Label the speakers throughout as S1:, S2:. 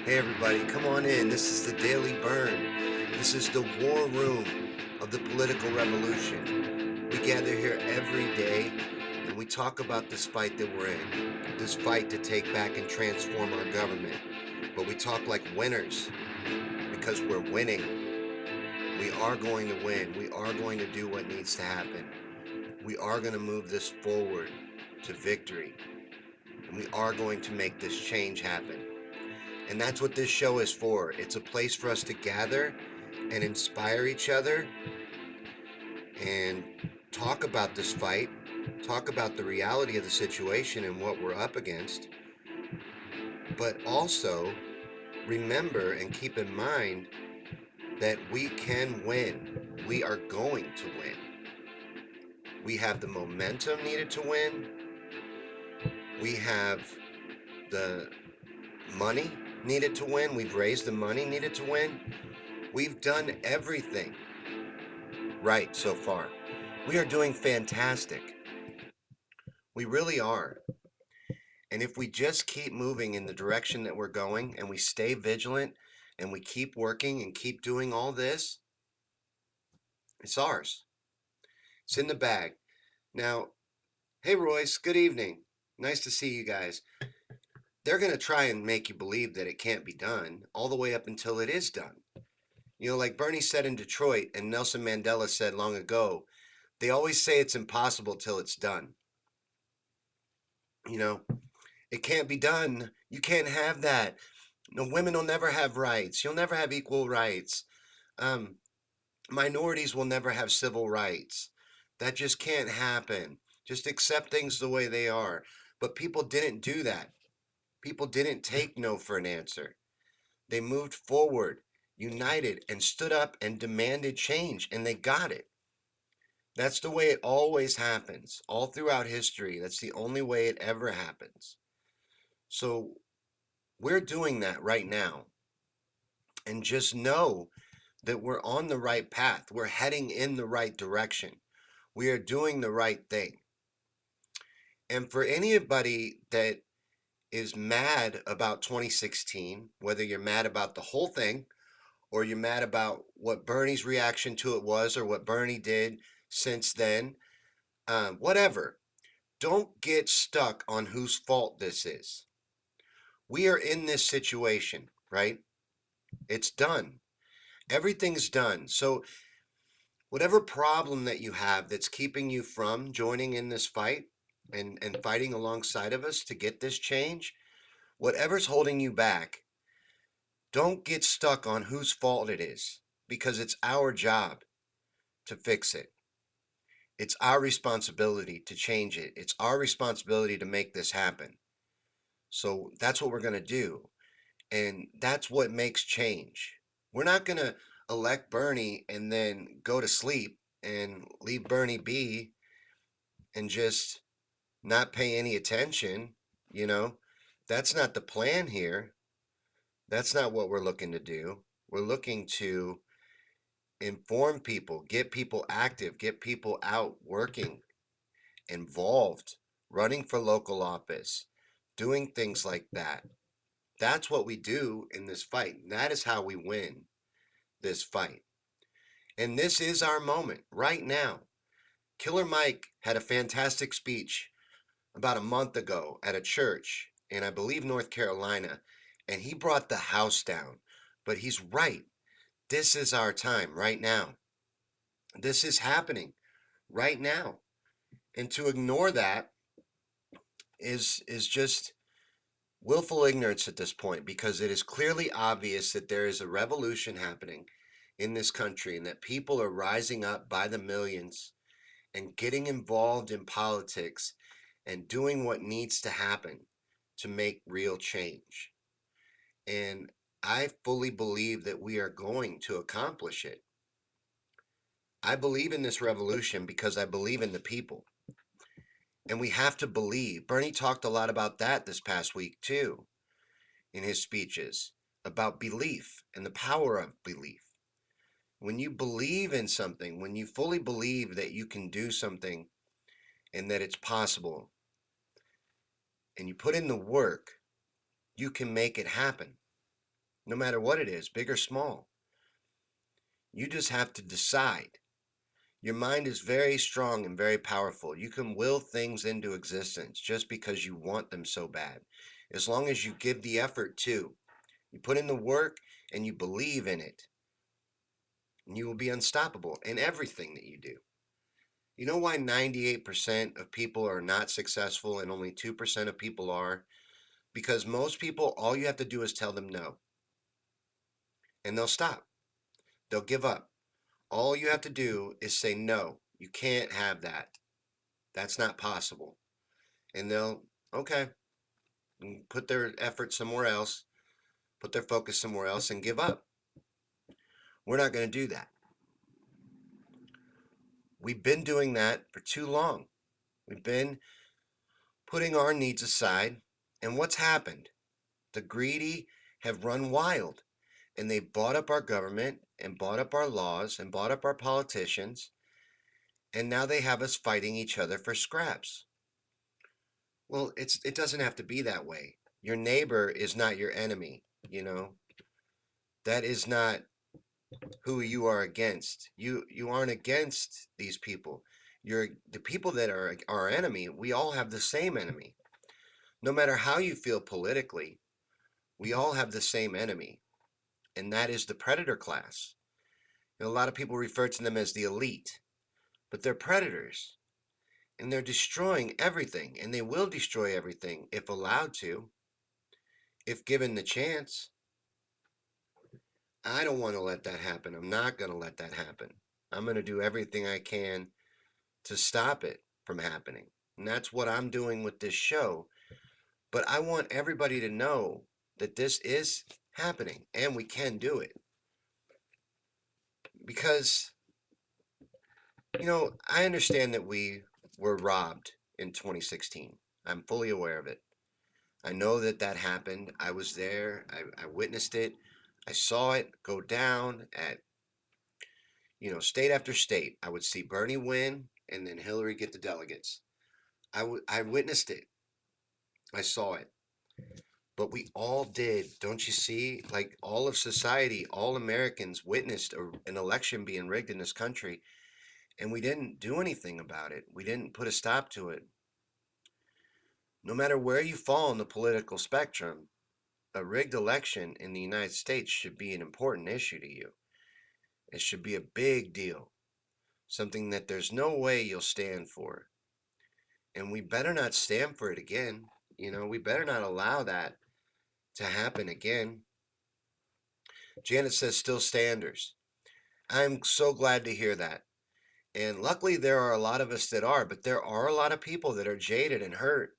S1: Hey everybody, come on in. This is the Daily Bern. This is the war room of the political revolution. We gather here every day and we talk about this fight that we're in. This fight to take back and transform our government. But we talk like winners because we're winning. We are going to win. We are going to do what needs to happen. We are going to move this forward to victory. And we are going to make this change happen. And that's what this show is for. It's a place for us to gather and inspire each other and talk about this fight, talk about the reality of the situation and what we're up against, but also remember and keep in mind that we can win. We are going to win. We have the momentum needed to win. We have the money needed to win. We've raised the money needed to win. We've done everything right so far. We are doing fantastic. We really are. And if we just keep moving in the direction that we're going and we stay vigilant and we keep working and keep doing all this, it's ours. It's in the bag. Now, hey Royce, good evening. Nice to see you guys. They're going to try and make you believe that it can't be done all the way up until it is done. Like Bernie said in Detroit and Nelson Mandela said long ago, they always say it's impossible till it's done. You know, it can't be done. You can't have that. No, women will never have rights. You'll never have equal rights. Um, Minorities will never have civil rights. That just can't happen. Just accept things the way they are. But people didn't do that. People didn't take no for an answer. They moved forward, united, and stood up and demanded change, and they got it. That's the way it always happens, all throughout history. That's the only way it ever happens. So we're doing that right now. And just know that we're on the right path. We're heading in the right direction. We are doing the right thing. And for anybody that is mad about 2016, whether you're mad about the whole thing or you're mad about what Bernie's reaction to it was or what Bernie did since then, whatever, don't get stuck on whose fault this is. We are in this situation, right? It's done. Everything's done. So whatever problem that you have that's keeping you from joining in this fight and fighting alongside of us to get this change, whatever's holding you back, don't get stuck on whose fault it is because it's our job to fix it. It's our responsibility to change it. It's our responsibility to make this happen. So that's what we're going to do. And that's what makes change. We're not going to elect Bernie and then go to sleep and leave Bernie be and just not pay any attention. You know, that's not the plan here. That's not what we're looking to do. We're looking to inform people, get people active, get people out working, involved, running for local office, doing things like that. That's what we do in this fight. That is how we win this fight. And this is our moment right now. Killer Mike had a fantastic speech about a month ago at a church in, I believe, North Carolina, and he brought the house down. But he's right. This is our time right now. This is happening right now. And to ignore that is just willful ignorance at this point because it is clearly obvious that there is a revolution happening in this country and that people are rising up by the millions and getting involved in politics and doing what needs to happen to make real change. And I fully believe that we are going to accomplish it. I believe in this revolution because I believe in the people. And we have to believe. Bernie talked a lot about that this past week, too, in his speeches, about belief and the power of belief. When you believe in something, when you fully believe that you can do something and that it's possible, and you put in the work, you can make it happen. no matter what it is, big or small. You just have to decide. Your mind is very strong and very powerful. You can will things into existence just because you want them so bad. As long as you give the effort too. You put in the work and you believe in it, and you will be unstoppable in everything that you do. You know why 98% of people are not successful and only 2% of people are? Because most people, all you have to do is tell them no, and they'll stop. They'll give up. All you have to do is say no. You can't have that. That's not possible. And they'll, okay, put their effort somewhere else, put their focus somewhere else, and give up. We're not going to do that. We've been doing that for too long. We've been putting our needs aside. And what's happened? The greedy have run wild, and they've bought up our government and bought up our laws and bought up our politicians, and now they have us fighting each other for scraps. Well, it doesn't have to be that way. Your neighbor is not your enemy, you know. That is not who you are against. You aren't against these people. You're the people that are our enemy. We all have the same enemy. No matter how you feel politically, we all have the same enemy, and that is the predator class. A lot of people refer to them as the elite, but they're predators, and they're destroying everything, and they will destroy everything if allowed to, if given the chance. I don't want to let that happen. I'm not going to let that happen. I'm going to do everything I can to stop it from happening. And that's what I'm doing with this show. But I want everybody to know that this is happening and we can do it. Because, I understand that we were robbed in 2016. I'm fully aware of it. I know that that happened. I was there. I witnessed it. I saw it go down at, state after state. I would see Bernie win and then Hillary get the delegates. I witnessed it. I saw it. But we all did, don't you see? Like all of society, all Americans witnessed an election being rigged in this country, and we didn't do anything about it. We didn't put a stop to it. No matter where you fall on the political spectrum, a rigged election in the United States should be an important issue to you. It should be a big deal, something that there's no way you'll stand for. And we better not stand for it again. We better not allow that to happen again. Janet says still standers. I'm so glad to hear that. And luckily, there are a lot of us that are, but there are a lot of people that are jaded and hurt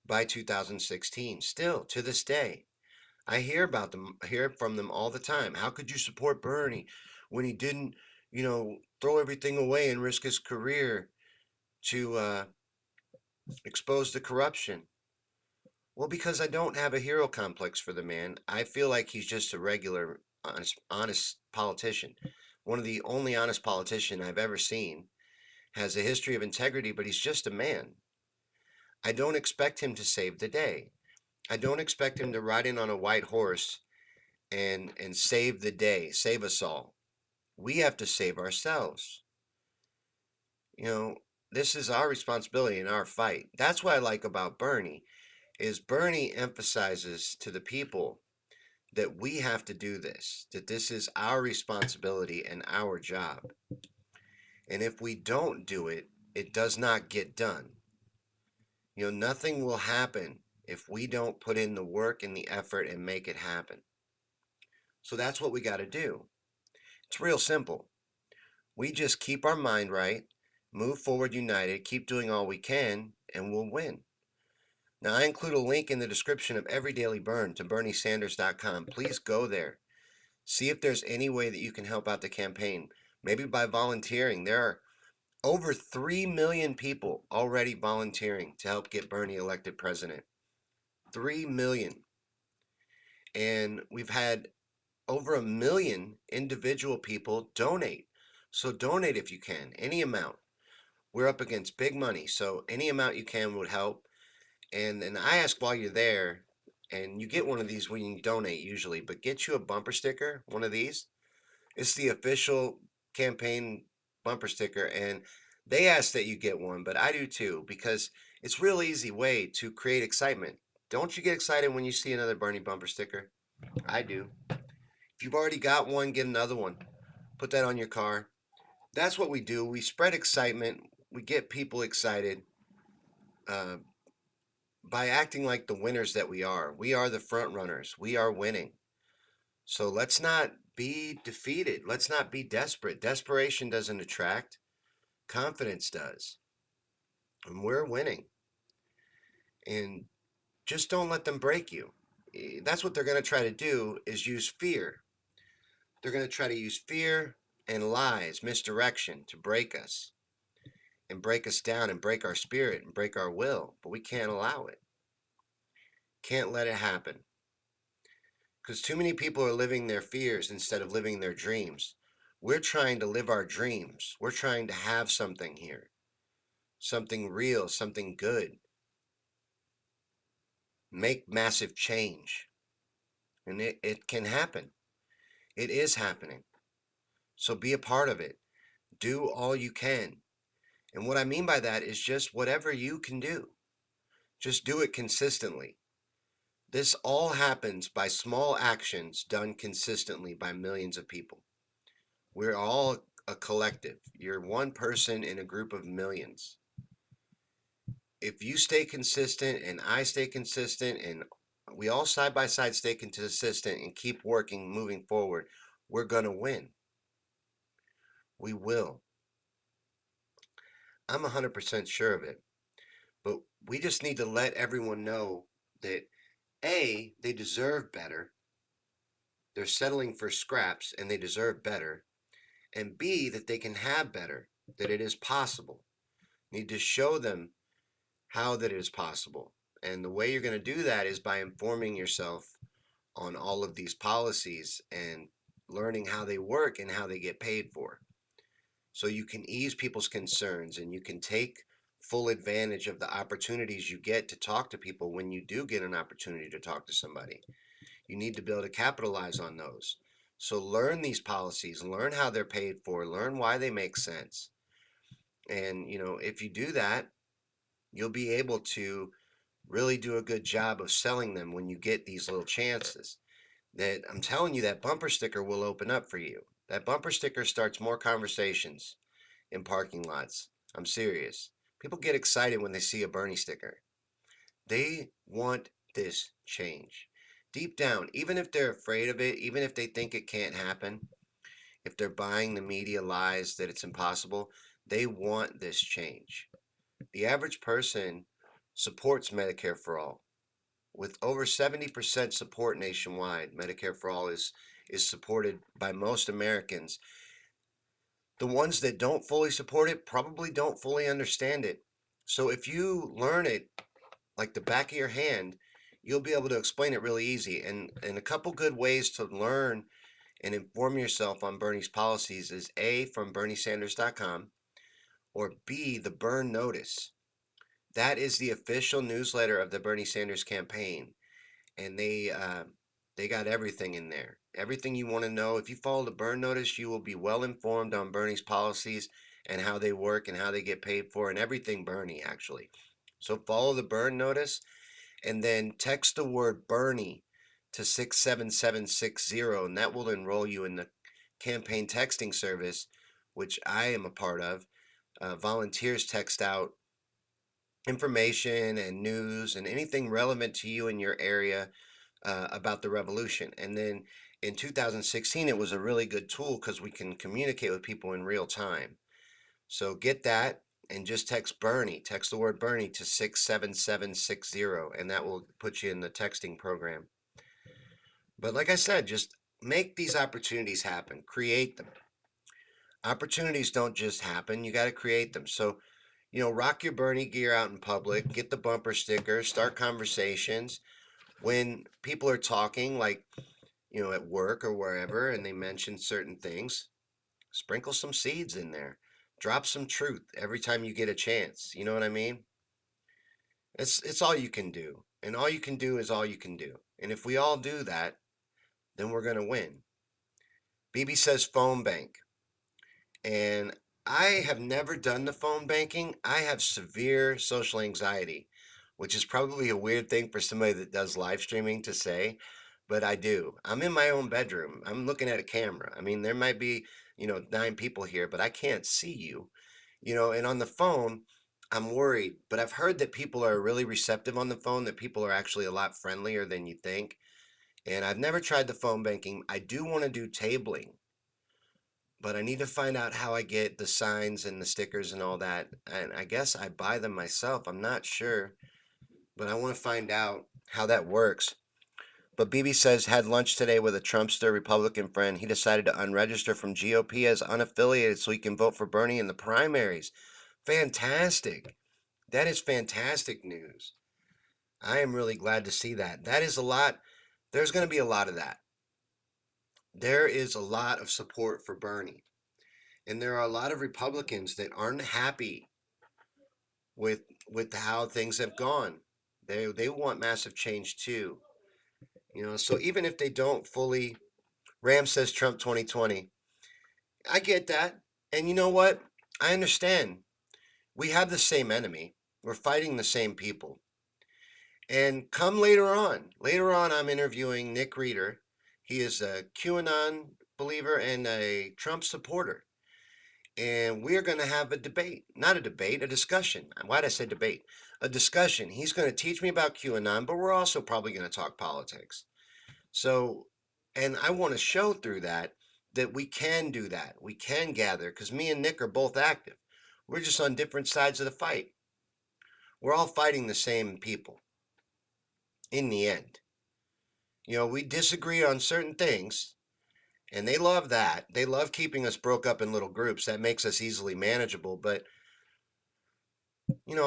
S1: by 2016 still to this day. I hear about them, I hear from them all the time. How could you support Bernie when he didn't, throw everything away and risk his career to expose the corruption? Well, because I don't have a hero complex for the man. I feel like he's just a regular, honest politician. One of the only honest politician I've ever seen. Has a history of integrity, but he's just a man. I don't expect him to save the day. I don't expect him to ride in on a white horse and save the day, save us all. We have to save ourselves. You know, this is our responsibility in our fight. That's what I like about Bernie is Bernie emphasizes to the people that we have to do this, that this is our responsibility and our job. And if we don't do it, it does not get done. Nothing will happen if we don't put in the work and the effort and make it happen. So that's what we got to do. It's real simple. We just keep our mind right, move forward united, keep doing all we can, and we'll win. Now, I include a link in the description of every Daily Bern to BernieSanders.com. Please go there. See if there's any way that you can help out the campaign. Maybe by volunteering. There are over 3 million people already volunteering to help get Bernie elected president. 3 million. And we've had over 1 million individual people donate. So donate if you can, any amount. We're up against big money, so any amount you can would help. And I ask while you're there, and you get one of these when you donate usually, but get you a bumper sticker, one of these. It's the official campaign bumper sticker, and they ask that you get one, but I do too because it's a real easy way to create excitement. Don't you get excited when you see another Bernie bumper sticker? I do. If you've already got one, get another one. Put that on your car. That's what we do. We spread excitement. We get people excited uh, by acting like the winners that we are. We are the front runners. We are winning. So let's not be defeated. Let's not be desperate. Desperation doesn't attract, confidence does. And we're winning. And just don't let them break you. That's what they're going to try to do is use fear. They're going to try to use fear and lies, misdirection to break us and break us down and break our spirit and break our will. But we can't allow it. Can't let it happen. Because too many people are living their fears instead of living their dreams. We're trying to live our dreams. We're trying to have something here, something real, something good, make massive change. And it can happen. It is happening. So be a part of it. Do all you can. And what I mean by that is just whatever you can do. Just do it consistently. This all happens by small actions done consistently by millions of people. We're all a collective. You're one person in a group of millions. If you stay consistent and I stay consistent and we all side by side stay consistent and keep working, moving forward, we're going to win. We will. I'm 100% sure of it. But we just need to let everyone know that A, they deserve better. They're settling for scraps and they deserve better. And B, that they can have better, that it is possible. You need to show them how that is possible. And the way you're going to do that is by informing yourself on all of these policies and learning how they work and how they get paid for. So you can ease people's concerns and you can take full advantage of the opportunities you get to talk to people when you do get an opportunity to talk to somebody. You need to be able to capitalize on those. So learn these policies, learn how they're paid for, learn why they make sense. And, if you do that, you'll be able to really do a good job of selling them when you get these little chances. That I'm telling you, that bumper sticker will open up for you. That bumper sticker starts more conversations in parking lots. I'm serious. People get excited when they see a Bernie sticker. They want this change. Deep down, even if they're afraid of it, even if they think it can't happen, if they're buying the media lies that it's impossible, they want this change. The average person supports Medicare for all. With over 70% support nationwide, Medicare for all is supported by most Americans. The ones that don't fully support it probably don't fully understand it. So if you learn it like the back of your hand, you'll be able to explain it really easy. And a couple good ways to learn and inform yourself on Bernie's policies is A, from BernieSanders.com, or B, the Bern Notice. That is the official newsletter of the Bernie Sanders campaign. And they got everything in there. Everything you want to know. If you follow the Bern Notice, you will be well informed on Bernie's policies and how they work and how they get paid for and everything Bernie, actually. So follow the Bern Notice and then text the word Bernie to 67760, and that will enroll you in the campaign texting service, which I am a part of. Volunteers text out information and news and anything relevant to you in your area about the revolution. And then in 2016, it was a really good tool because we can communicate with people in real time. So get that and just text Bernie. Text the word Bernie to 67760, and that will put you in the texting program. But like I said, just make these opportunities happen. Create them. Opportunities don't just happen. You got to create them. So, rock your Bernie gear out in public. Get the bumper stickers. Start conversations. When people are talking, like, at work or wherever, and they mention certain things, sprinkle some seeds in there. Drop some truth every time you get a chance. You know what I mean? It's all you can do. And all you can do is all you can do. And if we all do that, then we're going to win. BB says phone bank. And I have never done the phone banking. I have severe social anxiety, which is probably a weird thing for somebody that does live streaming to say, but I do. I'm in my own bedroom. I'm looking at a camera. I mean, there might be, 9 people here, but I can't see you. And on the phone, I'm worried, but I've heard that people are really receptive on the phone, that people are actually a lot friendlier than you think. And I've never tried the phone banking. I do want to do tabling, but I need to find out how I get the signs and the stickers and all that. And I guess I buy them myself. I'm not sure, but I want to find out how that works. But BB says had lunch today with a Trumpster Republican friend. He decided to unregister from GOP as unaffiliated so he can vote for Bernie in the primaries. Fantastic. That is fantastic news. I am really glad to see that. That is a lot. There's going to be a lot of that. There is a lot of support for Bernie. And there are a lot of Republicans that aren't happy with how things have gone. They want massive change too. So even if they don't fully, Ram says Trump 2020. I get that. And you know what? I understand. We have the same enemy. We're fighting the same people. And come later on I'm interviewing Nick Reeder. He is a QAnon believer and a Trump supporter. And we're going to have a debate. Not a debate, a discussion. Why'd I say debate? A discussion. He's going to teach me about QAnon, but we're also probably going to talk politics. So, and I want to show through that we can do that. We can gather because me and Nick are both active. We're just on different sides of the fight. We're all fighting the same people in the end. We disagree on certain things, and they love that. They love keeping us broke up in little groups. That makes us easily manageable. But,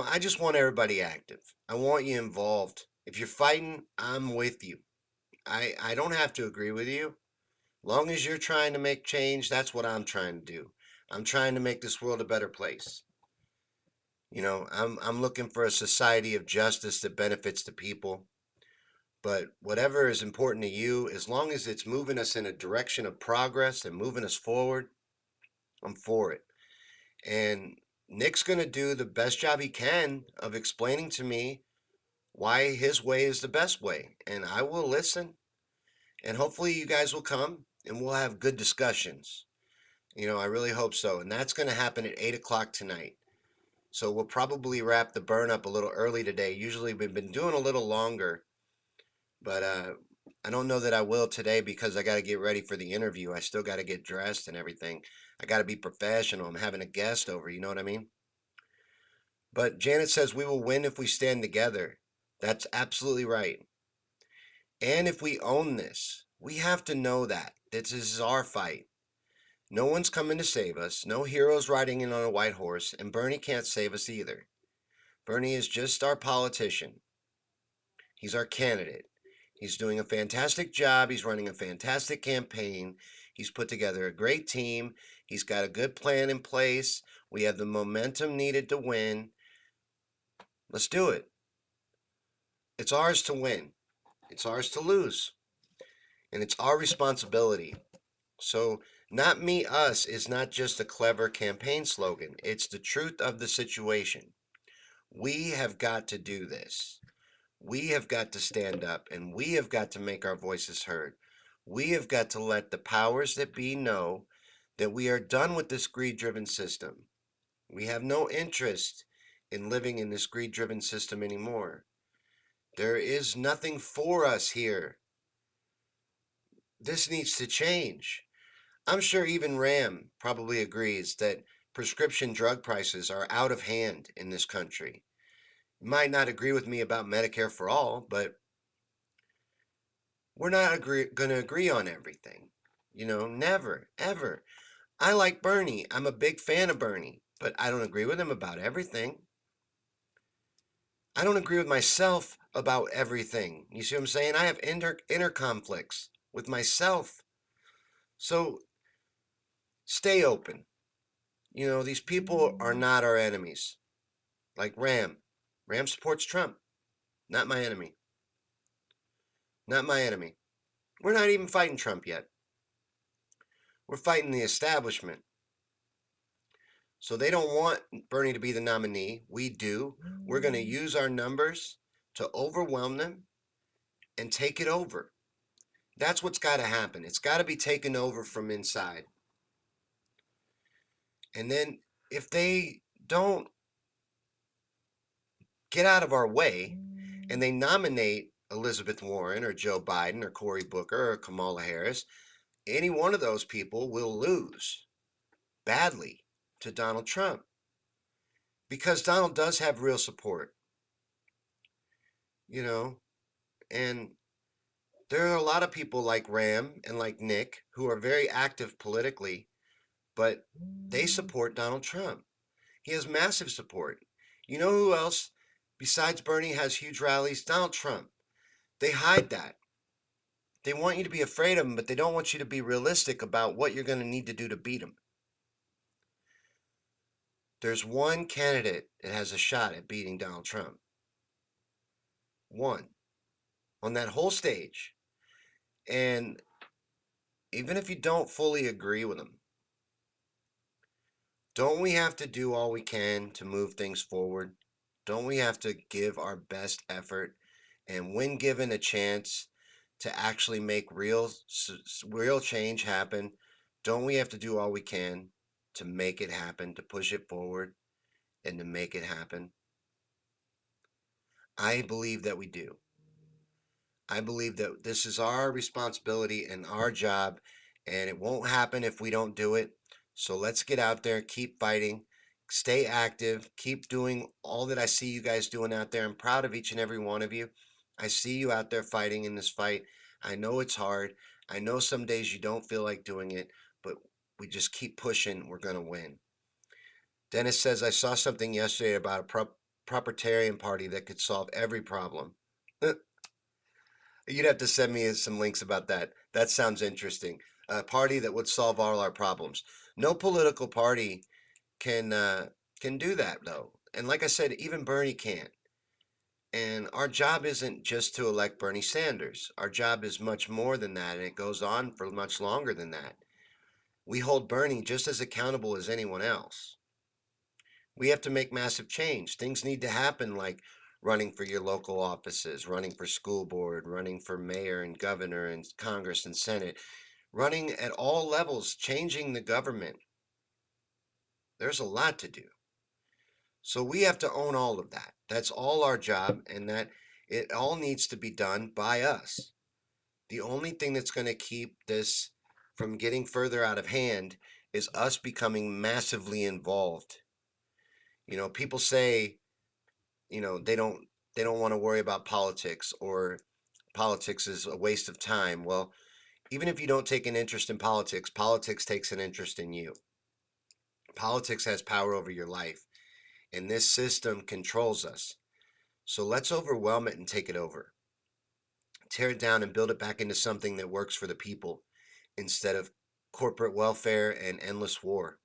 S1: I just want everybody active. I want you involved. If you're fighting, I'm with you. I don't have to agree with you. Long as you're trying to make change, that's what I'm trying to do. I'm trying to make this world a better place. I'm looking for a society of justice that benefits the people. But whatever is important to you, as long as it's moving us in a direction of progress and moving us forward, I'm for it. And Nick's going to do the best job he can of explaining to me why his way is the best way. And I will listen. And hopefully you guys will come and we'll have good discussions. I really hope so. And that's going to happen at 8 o'clock tonight. So we'll probably wrap the burn up a little early today. Usually we've been doing a little longer, but I don't know that I will today because I got to get ready for the interview. I still got to get dressed and everything. I got to be professional. I'm having a guest over, you know what I mean? But Janet says we will win if we stand together. That's absolutely right. And if we own this, we have to know that this is our fight. No one's coming to save us. No heroes riding in on a white horse, and Bernie can't save us either. Bernie is just our politician. He's our candidate. He's doing a fantastic job. He's running a fantastic campaign. He's put together a great team. He's got a good plan in place. We have the momentum needed to win. Let's do it. It's ours to win. It's ours to lose. And it's our responsibility. So, not me, us is not just a clever campaign slogan. It's the truth of the situation. We have got to do this. We have got to stand up and we have got to make our voices heard. We have got to let the powers that be know that we are done with this greed driven system. We have no interest in living in this greed driven system anymore. There is nothing for us here. This needs to change. I'm sure even Ram probably agrees that prescription drug prices are out of hand in this country. You might not agree with me about Medicare for all, but we're not going to agree on everything. Never, ever. I like Bernie. I'm a big fan of Bernie, but I don't agree with him about everything. I don't agree with myself about everything. You see what I'm saying? I have inner conflicts with myself. So stay open. These people are not our enemies. Like Ram. Ram supports Trump, not my enemy. not my enemy. We're not even fighting Trump yet. We're fighting the establishment. So they don't want Bernie to be the nominee. We do. We're going to use our numbers to overwhelm them and take it over. That's what's got to happen. It's got to be taken over from inside. And then if they don't get out of our way and they nominate Elizabeth Warren or Joe Biden or Cory Booker or Kamala Harris, any one of those people will lose badly to Donald Trump because Donald does have real support, you know, and there are a lot of people like Ram and like Nick who are very active politically, but they support Donald Trump. He has massive support. You know who else besides Bernie has huge rallies? Donald Trump. They hide that. They want you to be afraid of him, but they don't want you to be realistic about what you're going to need to do to beat him. There's one candidate that has a shot at beating Donald Trump. One. On that whole stage. And even if you don't fully agree with him, don't we have to do all we can to move things forward? Don't we have to give our best effort? And when given a chance to actually make real change happen, don't we have to do all we can to make it happen, to push it forward and to make it happen? I believe that we do. I believe that this is our responsibility and our job, and it won't happen if we don't do it. So let's get out there, keep fighting, stay active, keep doing all that I see you guys doing out there. I'm proud of each and every one of you. I see you out there fighting in this fight. I know it's hard. I know some days you don't feel like doing it, but we just keep pushing. We're going to win. Dennis says, I saw something yesterday about a proprietarian party that could solve every problem. You'd have to send me some links about that. That sounds interesting. A party that would solve all our problems. No political party can do that though. And like I said, even Bernie can't. And our job isn't just to elect Bernie Sanders. Our job is much more than that, and it goes on for much longer than that. We hold Bernie just as accountable as anyone else. We have to make massive change. Things need to happen like running for your local offices, running for school board, running for mayor and governor and Congress and Senate, running at all levels, changing the government. There's a lot to do. So we have to own all of that. That's all our job, and that it all needs to be done by us. The only thing that's going to keep this from getting further out of hand is us becoming massively involved. You know, people say, they don't want to worry about politics, or politics is a waste of time. Well, even if you don't take an interest in politics, politics takes an interest in you. Politics has power over your life, and this system controls us. So let's overwhelm it and take it over. Tear it down and build it back into something that works for the people instead of corporate welfare and endless war.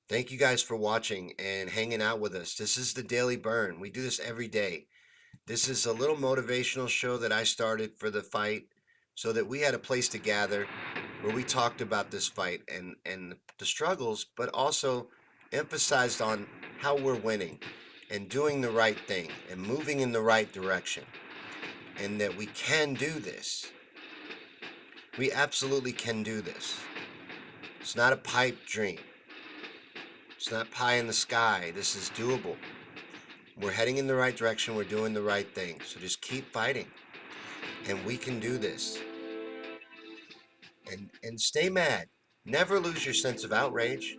S1: Thank you guys for watching and hanging out with us. This is the Daily Bern. We do this every day. This is a little motivational show that I started for the fight so that we had a place to gather where we talked about this fight and the struggles, but also emphasized on how we're winning and doing the right thing and moving in the right direction, and that we can do this. We absolutely can do this. It's not a pipe dream. It's not pie in the sky. This is doable. We're heading in the right direction. We're doing the right thing. So just keep fighting. And we can do this. And stay mad. Never lose your sense of outrage,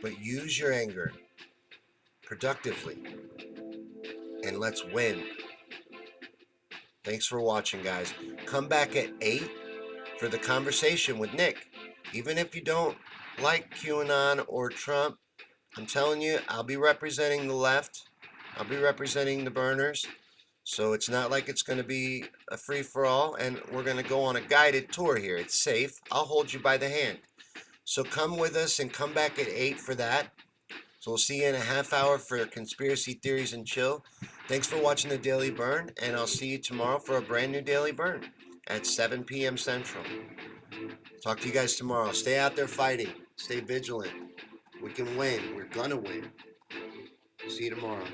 S1: but use your anger productively. And let's win. Thanks for watching, guys. Come back at 8 for the conversation with Nick. Even if you don't like QAnon or Trump, I'm telling you, I'll be representing the left. I'll be representing the burners. So it's not like it's going to be a free-for-all, and we're going to go on a guided tour here. It's safe. I'll hold you by the hand. So come with us and come back at 8 for that. So we'll see you in a half hour for Conspiracy Theories and Chill. Thanks for watching the Daily Burn, and I'll see you tomorrow for a brand new Daily Burn at 7 p.m. Central. Talk to you guys tomorrow. Stay out there fighting. Stay vigilant. We can win. We're gonna win. See you tomorrow.